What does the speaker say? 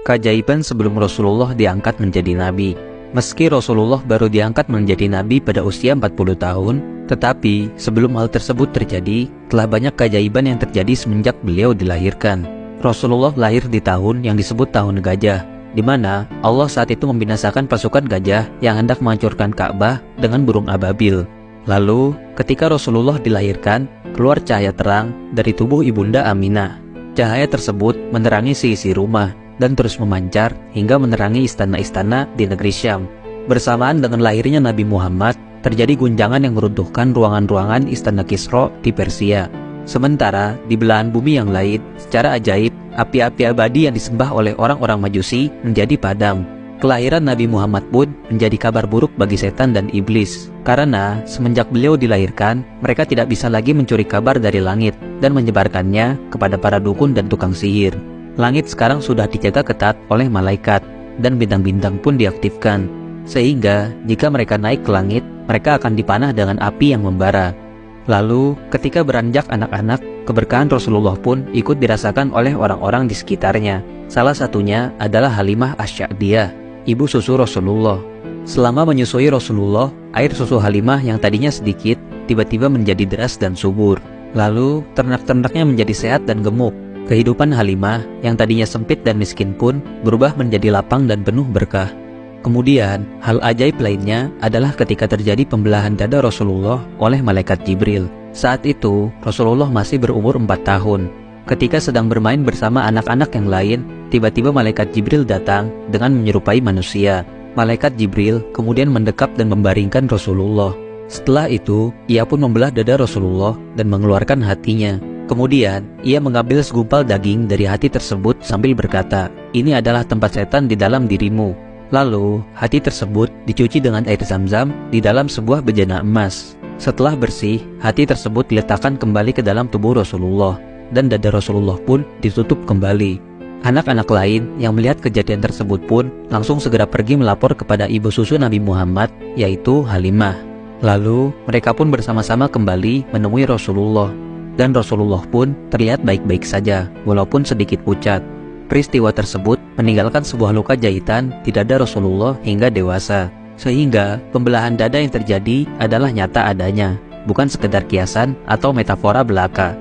Keajaiban sebelum Rasulullah diangkat menjadi nabi. Meski Rasulullah baru diangkat menjadi nabi pada usia 40 tahun, tetapi sebelum hal tersebut terjadi, telah banyak keajaiban yang terjadi semenjak beliau dilahirkan. Rasulullah lahir di tahun yang disebut tahun gajah, di mana Allah saat itu membinasakan pasukan gajah yang hendak menghancurkan Ka'bah dengan burung ababil. Lalu, ketika Rasulullah dilahirkan, keluar cahaya terang dari tubuh ibunda Aminah. Cahaya tersebut menerangi seisi rumah dan terus memancar hingga menerangi istana-istana di negeri Syam. Bersamaan dengan lahirnya Nabi Muhammad, terjadi guncangan yang meruntuhkan ruangan-ruangan istana Kisra di Persia. Sementara di belahan bumi yang lain, secara ajaib, api-api abadi yang disembah oleh orang-orang Majusi menjadi padam. Kelahiran Nabi Muhammad pun menjadi kabar buruk bagi setan dan iblis, karena semenjak beliau dilahirkan, mereka tidak bisa lagi mencuri kabar dari langit dan menyebarkannya kepada para dukun dan tukang sihir. Langit sekarang sudah dijaga ketat oleh malaikat, dan bintang-bintang pun diaktifkan, sehingga jika mereka naik ke langit, mereka akan dipanah dengan api yang membara. Lalu, ketika beranjak anak-anak, keberkahan Rasulullah pun ikut dirasakan oleh orang-orang di sekitarnya. Salah satunya adalah Halimah Asy-Sya'diyah, ibu susu Rasulullah. Selama menyusui Rasulullah, air susu Halimah yang tadinya sedikit, tiba-tiba menjadi deras dan subur. Lalu, ternak-ternaknya menjadi sehat dan gemuk. Kehidupan Halimah yang tadinya sempit dan miskin pun berubah menjadi lapang dan penuh berkah. Kemudian, hal ajaib lainnya adalah ketika terjadi pembelahan dada Rasulullah oleh malaikat Jibril. Saat itu, Rasulullah masih berumur 4 tahun. Ketika sedang bermain bersama anak-anak yang lain, tiba-tiba malaikat Jibril datang dengan menyerupai manusia. Malaikat Jibril kemudian mendekap dan membaringkan Rasulullah. Setelah itu, ia pun membelah dada Rasulullah dan mengeluarkan hatinya. Kemudian, ia mengambil segumpal daging dari hati tersebut sambil berkata, "Ini adalah tempat setan di dalam dirimu." Lalu, hati tersebut dicuci dengan air zam-zam di dalam sebuah bejana emas. Setelah bersih, hati tersebut diletakkan kembali ke dalam tubuh Rasulullah, dan dada Rasulullah pun ditutup kembali. Anak-anak lain yang melihat kejadian tersebut pun langsung segera pergi melapor kepada ibu susu Nabi Muhammad, yaitu Halimah. Lalu, mereka pun bersama-sama kembali menemui Rasulullah. Dan Rasulullah pun terlihat baik-baik saja, walaupun sedikit pucat. Peristiwa tersebut meninggalkan sebuah luka jahitan di dada Rasulullah hingga dewasa. Sehingga pembelahan dada yang terjadi adalah nyata adanya, bukan sekedar kiasan atau metafora belaka.